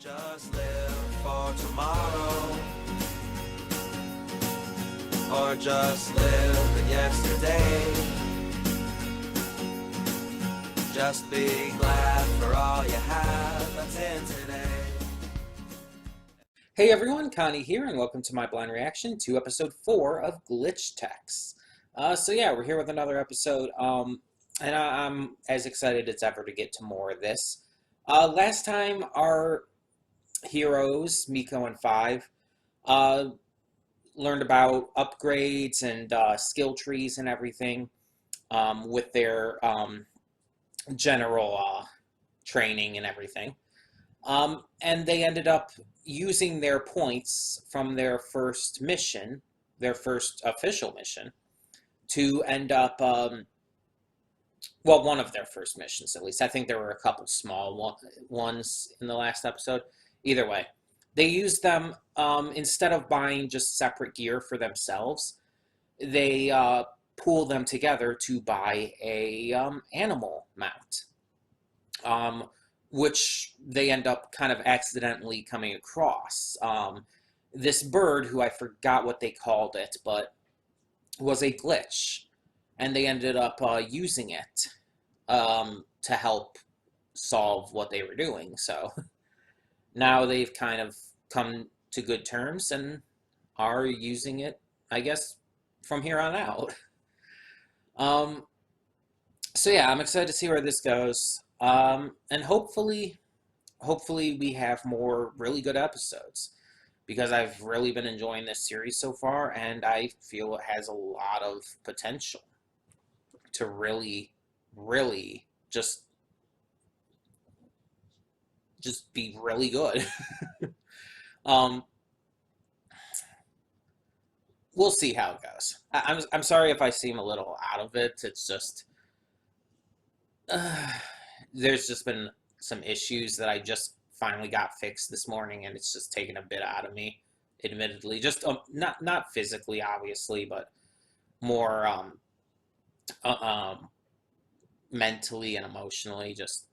Don't just live for tomorrow, or just live in yesterday. Just be glad for all you have that's in today. Hey everyone, Connie here, and welcome to my blind reaction to episode 4 of Glitch Techs. We're here with another episode, and I'm as excited as ever to get to more of this. Last time, our heroes, Miko and Five, learned about upgrades and skill trees and everything with their general training and everything. And they ended up using their points from their first mission, their first official mission, to end up, one of their first missions at least. I think there were a couple small ones in the last episode. Either way, they used them, instead of buying just separate gear for themselves, they pool them together to buy a animal mount. Which they end up kind of accidentally coming across. This bird, who I forgot what they called it, but was a glitch, and they ended up using it to help solve what they were doing. So now they've kind of come to good terms and are using it, I guess, from here on out. I'm excited to see where this goes. And hopefully we have more really good episodes, because I've really been enjoying this series so far, and I feel it has a lot of potential to really just be really good. We'll see how it goes. I'm sorry if I seem a little out of it. It's just there's just been some issues that I just finally got fixed this morning, and it's just taken a bit out of me, admittedly. Just not physically, obviously, but more mentally and emotionally, just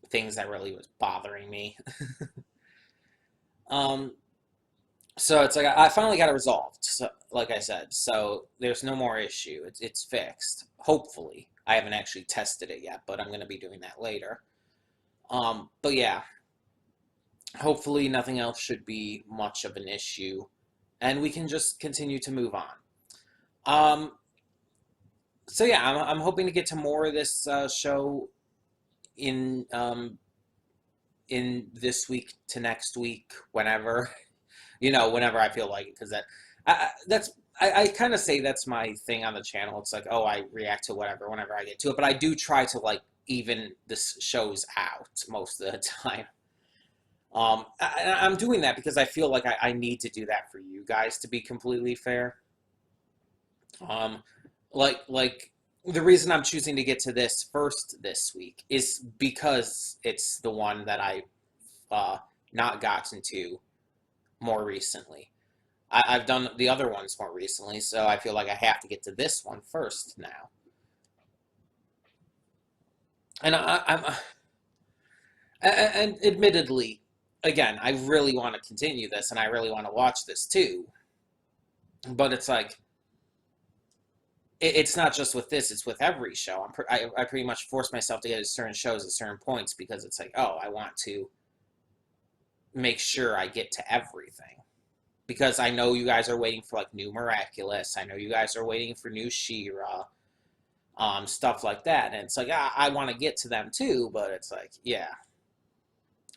things that really was bothering me. So it's like I finally got it resolved, so, like I said, so there's no more issue. It's fixed, hopefully. I haven't actually tested it yet, but I'm going to be doing that later. But yeah, hopefully nothing else should be much of an issue, and we can just continue to move on. I'm hoping to get to more of this show in this week to next week, whenever, whenever I feel like it, because I kind of say that's my thing on the channel. It's like, oh, I react to whatever whenever I get to it, but I do try to even this shows out most of the time. I'm doing that because I feel like I need to do that for you guys, to be completely fair. Like the reason I'm choosing to get to this first this week is because it's the one that I've not gotten to more recently. I've done the other ones more recently, so I feel like I have to get to this one first now. And and admittedly, again, I really want to continue this, and I really want to watch this too. But it's like, it's not just with this; it's with every show. I pretty much force myself to get to certain shows at certain points, because it's like, oh, I want to make sure I get to everything. Because I know you guys are waiting for new Miraculous. I know you guys are waiting for new She-Ra, stuff like that. And it's like, I want to get to them too, but it's like, yeah,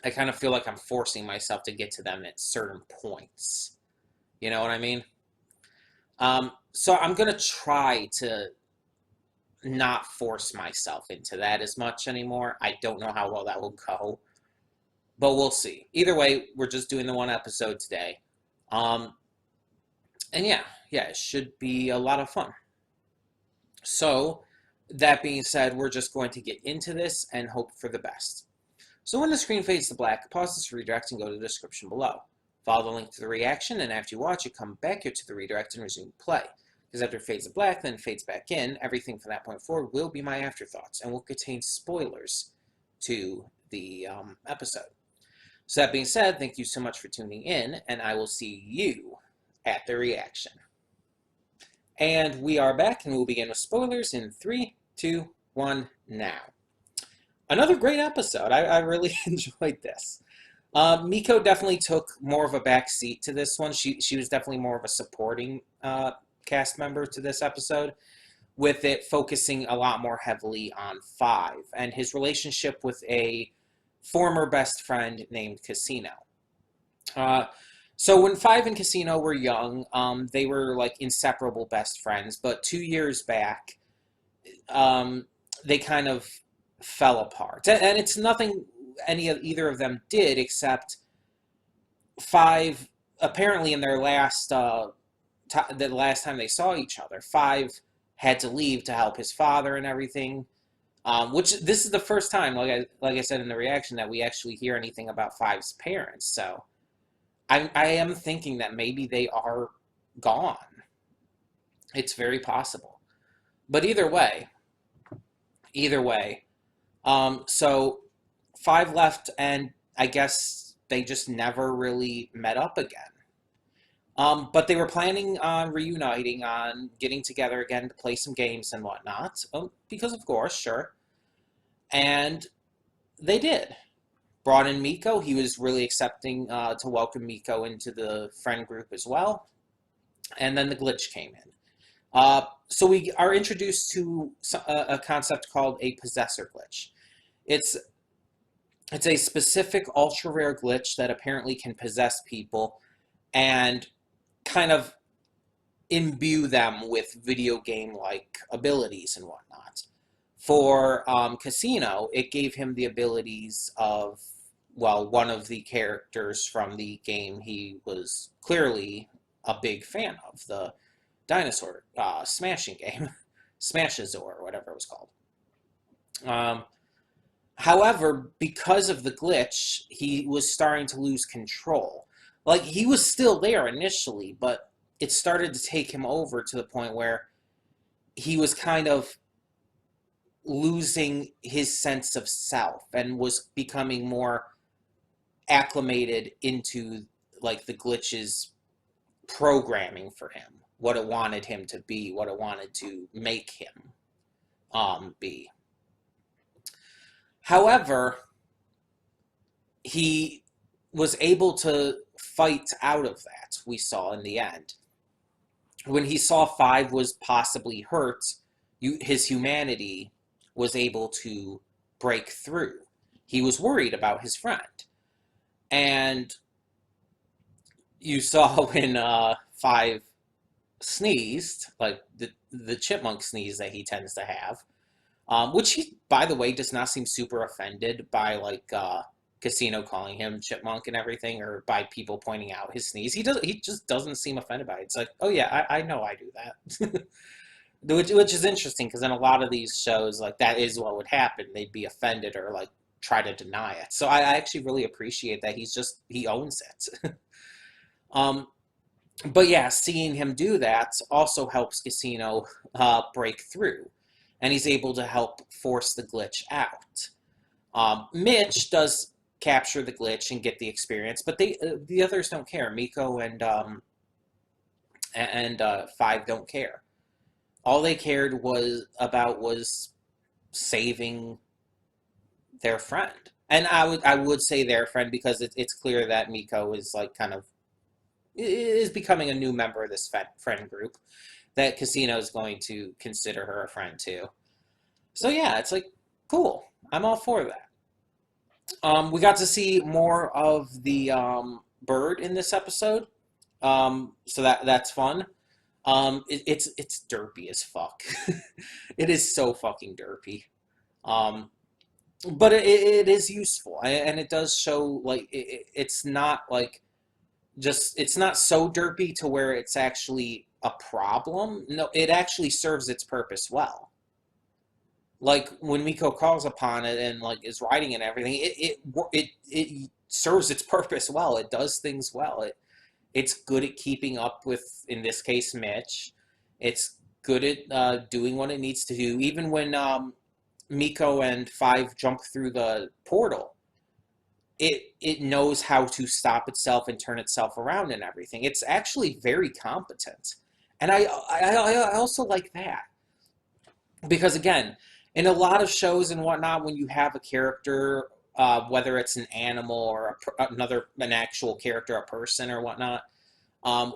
I kind of feel like I'm forcing myself to get to them at certain points. You know what I mean? So I'm gonna try to not force myself into that as much anymore. I don't know how well that will go, but we'll see. Either way, we're just doing the one episode today. It should be a lot of fun. So, that being said, we're just going to get into this and hope for the best. So when the screen fades to black, pause this redirect and go to the description below. Follow the link to the reaction, and after you watch it, come back here to the redirect and resume play. Because after it fades to black, then it fades back in, everything from that point forward will be my afterthoughts and will contain spoilers to the episode. So that being said, thank you so much for tuning in, and I will see you at the reaction. And we are back, and we'll begin with spoilers in 3, 2, 1, now. Another great episode. I really enjoyed this. Miko definitely took more of a back seat to this one. She was definitely more of a supporting cast member to this episode, with it focusing a lot more heavily on Five and his relationship with a former best friend named Casino. So when Five and Casino were young, they were like inseparable best friends. But 2 years back, they kind of fell apart, and it's nothing either of them did except Five. Apparently, in their last the last time they saw each other, Five had to leave to help his father and everything. Which this is the first time, like I said in the reaction, that we actually hear anything about Five's parents. So I am thinking that maybe they are gone. It's very possible. But either way, so Five left, and I guess they just never really met up again. But they were planning on reuniting, on getting together again to play some games and whatnot. Because of course, sure. And they did. Brought in Miko. He was really accepting to welcome Miko into the friend group as well. And then the glitch came in. So we are introduced to a concept called a possessor glitch. It's a specific ultra rare glitch that apparently can possess people and kind of imbue them with video game-like abilities and whatnot. For Casino, it gave him the abilities of, well, one of the characters from the game he was clearly a big fan of, the dinosaur smashing game, Smashazor, or whatever it was called. However, because of the glitch, he was starting to lose control. Like, he was still there initially, but it started to take him over to the point where he was kind of losing his sense of self and was becoming more acclimated into, like, the glitch's programming for him, what it wanted him to be, what it wanted to make him be. However, he was able to fight out of that, we saw in the end. When he saw Five was possibly hurt, his humanity was able to break through. He was worried about his friend. And you saw when Five sneezed, like the chipmunk sneeze that he tends to have, which he, by the way, does not seem super offended by, like, Casino calling him chipmunk and everything, or by people pointing out his sneeze. He just doesn't seem offended by it. It's like, oh yeah, I know I do that. Which is interesting, because in a lot of these shows, like, that is what would happen. They'd be offended or, like, try to deny it. So I actually really appreciate that he owns it. But yeah, seeing him do that also helps Casino break through, and he's able to help force the glitch out. Mitch does capture the glitch and get the experience, but the others don't care. Miko and Five don't care. All they cared was saving their friend, and I would say their friend, because it's clear that Miko is, like, kind of is becoming a new member of this friend group, that Casino is going to consider her a friend too. So yeah, it's like, cool. I'm all for that. We got to see more of the bird in this episode, so that's fun. It's derpy as fuck. It is so fucking derpy. But it is useful, and it does show, like, it's not, like, it's not so derpy to where it's actually a problem. No, it actually serves its purpose well. Like, when Miko calls upon it and, like, is writing and everything, it serves its purpose well. It does things well. It's good at keeping up with, in this case, Mitch. It's good at doing what it needs to do. Even when Miko and Five jump through the portal, it knows how to stop itself and turn itself around and everything. It's actually very competent, and I also like that because again, in a lot of shows and whatnot, when you have a character, whether it's an animal or an actual character, a person or whatnot,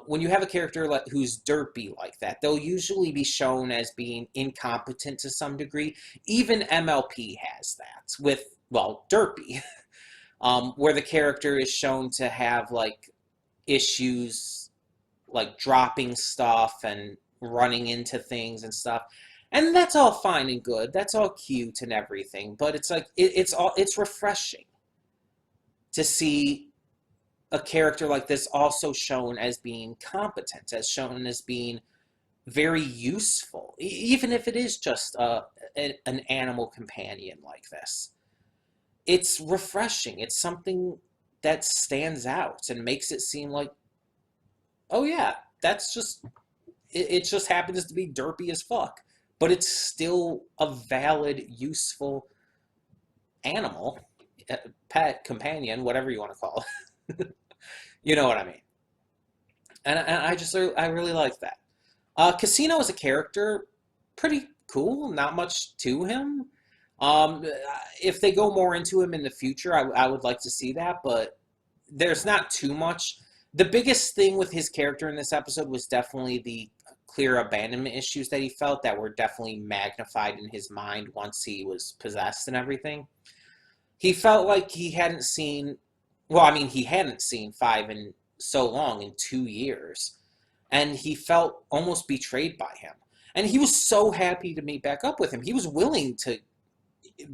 when you have a character who's derpy like that, they'll usually be shown as being incompetent to some degree. Even MLP has that with, well, derpy, where the character is shown to have like issues like dropping stuff and running into things and stuff. And that's all fine and good. That's all cute and everything. But it's like it's refreshing to see a character like this also shown as being competent, as shown as being very useful, even if it is just an animal companion like this. It's refreshing. It's something that stands out and makes it seem like, oh yeah, that's just it just happens to be derpy as fuck, but it's still a valid, useful animal, pet, companion, whatever you want to call it. You know what I mean? And I really like that. Casino as a character, pretty cool. Not much to him. Um, if they go more into him in the future, I would like to see that, but there's not too much. The biggest thing with his character in this episode was definitely the clear abandonment issues that he felt that were definitely magnified in his mind once he was possessed and everything. He felt like he hadn't seen, well, I mean, he hadn't seen Five in so long, in 2 years, and he felt almost betrayed by him. And he was so happy to meet back up with him. He was willing to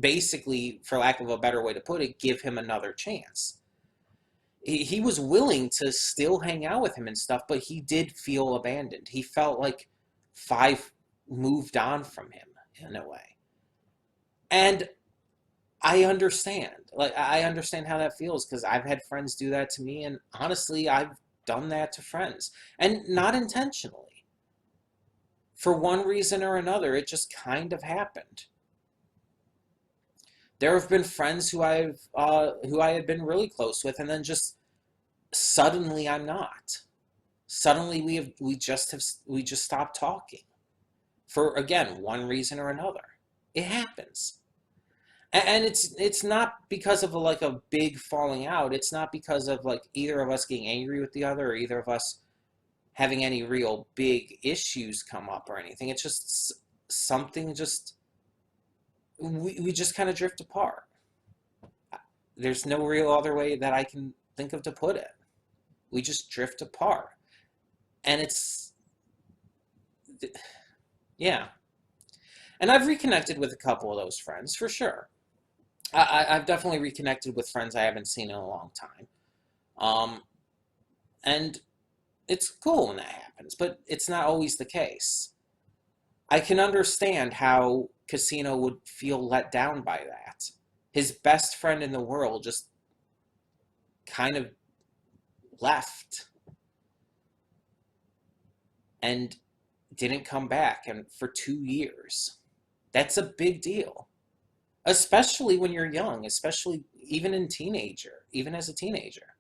basically, for lack of a better way to put it, give him another chance. He was willing to still hang out with him and stuff, but he did feel abandoned. He felt like Five moved on from him in a way. And I understand. Like, I understand how that feels because I've had friends do that to me, and honestly, I've done that to friends. And not intentionally. For one reason or another, it just kind of happened. There have been friends who I had been really close with, and then just suddenly I'm not. Suddenly we just stopped talking for again one reason or another. It happens, and it's not because of like a big falling out. It's not because of like either of us getting angry with the other or either of us having any real big issues come up or anything. It's just something just we just kind of drift apart. There's no real other way that I can think of to put it. We just drift apart. And it's, yeah. And I've reconnected with a couple of those friends, for sure. I've definitely reconnected with friends I haven't seen in a long time. And it's cool when that happens, but it's not always the case. I can understand how Casino would feel let down by that. His best friend in the world just kind of left and didn't come back and for 2 years. That's a big deal. Especially when you're young, especially even as a teenager.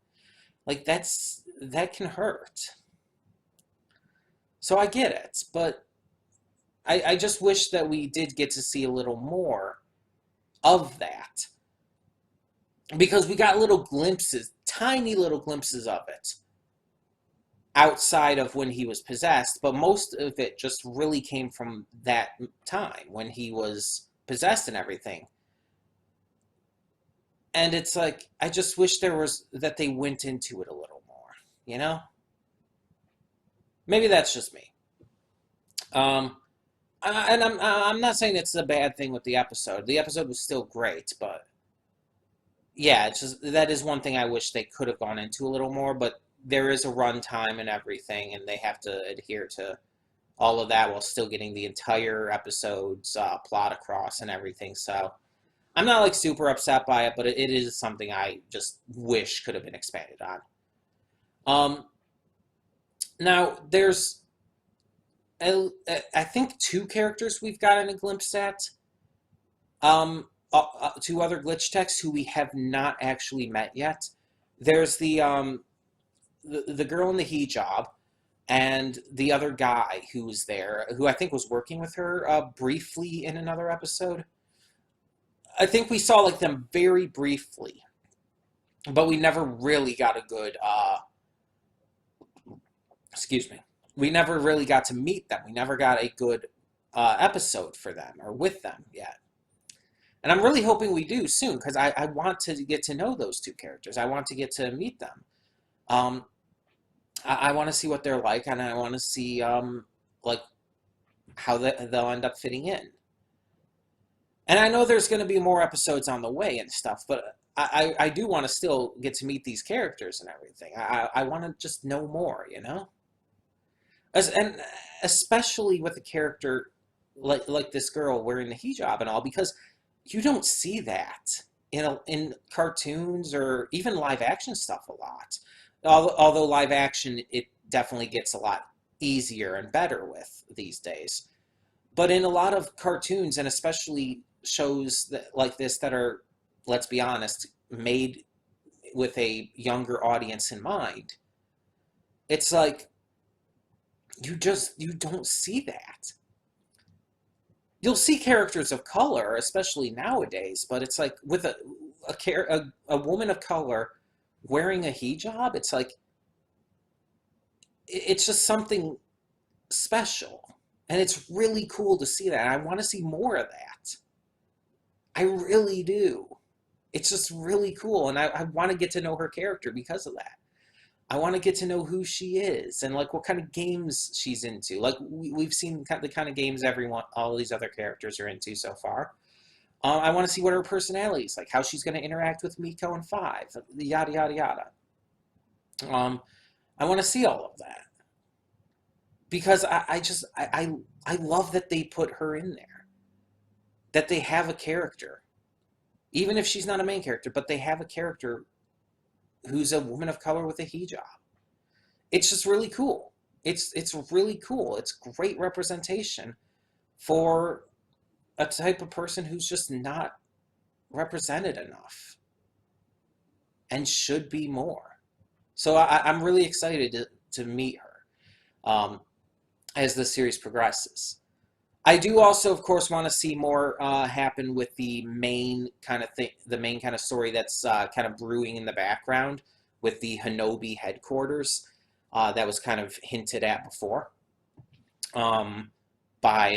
Like that can hurt. So I get it, but I just wish that we did get to see a little more of that. Because we got little glimpses, tiny little glimpses of it outside of when he was possessed, but most of it just really came from that time when he was possessed and everything. And it's like, I just wish that they went into it a little more, you know? Maybe that's just me. And I'm not saying it's a bad thing with the episode. The episode was still great, but yeah, it's just that is one thing I wish they could have gone into a little more. But there is a runtime and everything, and they have to adhere to all of that while still getting the entire episode's plot across and everything. So I'm not like super upset by it, but it is something I just wish could have been expanded on. Now there's I think two characters we've gotten a glimpse at. two other glitch techs who we have not actually met yet. There's the girl in the hijab and the other guy who was there, who I think was working with her briefly in another episode. I think we saw like them very briefly, but we never really got a good excuse me. We never really got to meet them. We never got a good episode for them or with them yet. And I'm really hoping we do soon because I want to get to know those two characters. I want to get to meet them. Um, I want to see what they're like, and I want to see like how they'll end up fitting in. And I know there's going to be more episodes on the way and stuff, but I do want to still get to meet these characters and everything. I want to just know more, you know? And especially with a character like this girl wearing the hijab and all, because you don't see that in cartoons or even live action stuff a lot. Although live action, it definitely gets a lot easier and better with these days. But in a lot of cartoons, and especially shows like this that are, let's be honest, made with a younger audience in mind, it's like you don't see that. You'll see characters of color, especially nowadays, but it's like with a woman of color wearing a hijab, it's like it's just something special, and it's really cool to see that. And I want to see more of that. I really do. It's just really cool, and I want to get to know her character because of that. I want to get to know who she is and like what kind of games she's into. Like we've seen the kind of games all these other characters are into so far. I want to see what her personality is like, how she's going to interact with Miko and Five, yada yada yada. I want to see all of that because I love that they put her in there, that they have a character, even if she's not a main character, but they have a character who's a woman of color with a hijab. It's just really cool. It's really cool. It's great representation for a type of person who's just not represented enough and should be more. So I'm really excited to meet her as the series progresses. I do also, of course, want to see more happen with the main kind of thing, the main kind of story that's kind of brewing in the background with the Hinobi headquarters that was kind of hinted at before by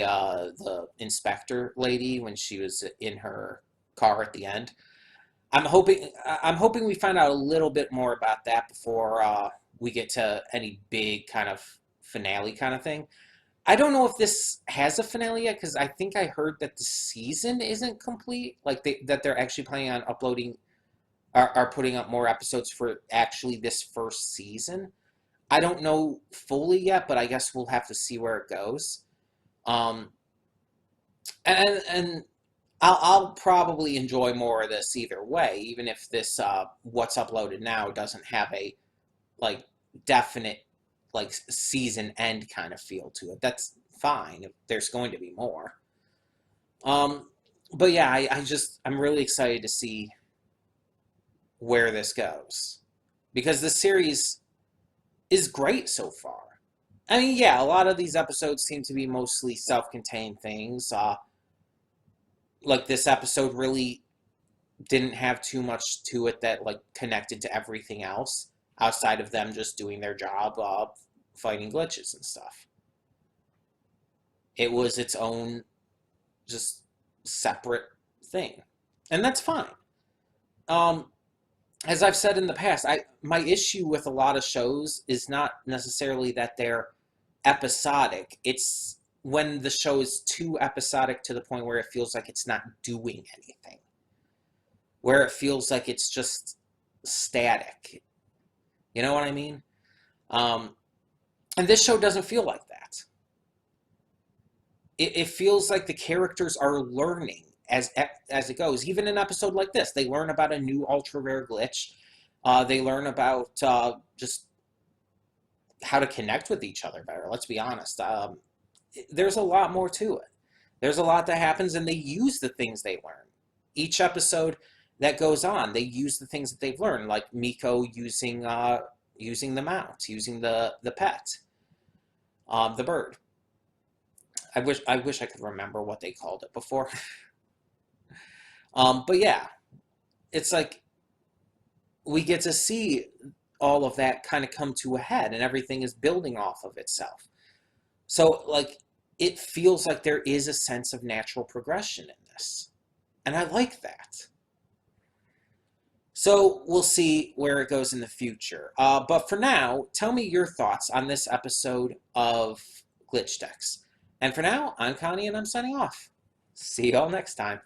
the inspector lady when she was in her car at the end. I'm hoping we find out a little bit more about that before we get to any big kind of finale kind of thing. I don't know if this has a finale yet because I think I heard that the season isn't complete. Like that they're actually planning on uploading, are putting up more episodes for actually this first season. I don't know fully yet, but I guess we'll have to see where it goes. And I'll probably enjoy more of this either way, even if this what's uploaded now doesn't have a like definite like season end kind of feel to it. That's fine if there's going to be more. But yeah, I'm really excited to see where this goes because the series is great so far. I mean, yeah, a lot of these episodes seem to be mostly self-contained things. Like this episode really didn't have too much to it that like connected to everything else outside of them just doing their job of fighting glitches and stuff. It was its own just separate thing. And that's fine. As I've said in the past, my issue with a lot of shows is not necessarily that they're episodic. It's when the show is too episodic to the point where it feels like it's not doing anything. Where it feels like it's just static. You know what I mean? And this show doesn't feel like that. It feels like the characters are learning as it goes. Even in an episode like this, they learn about a new ultra rare glitch. They learn about just how to connect with each other better. Let's be honest. There's a lot more to it. There's a lot that happens, and they use the things they learn. each episode that goes on, they use the things that they've learned, like Miko using the mount, using the pet, the bird. I wish I could remember what they called it before. But yeah, it's like we get to see all of that kind of come to a head, and everything is building off of itself. So like it feels like there is a sense of natural progression in this, and I like that. So we'll see where it goes in the future. But for now, tell me your thoughts on this episode of Glitch Decks. And for now, I'm Connie, and I'm signing off. See y'all next time.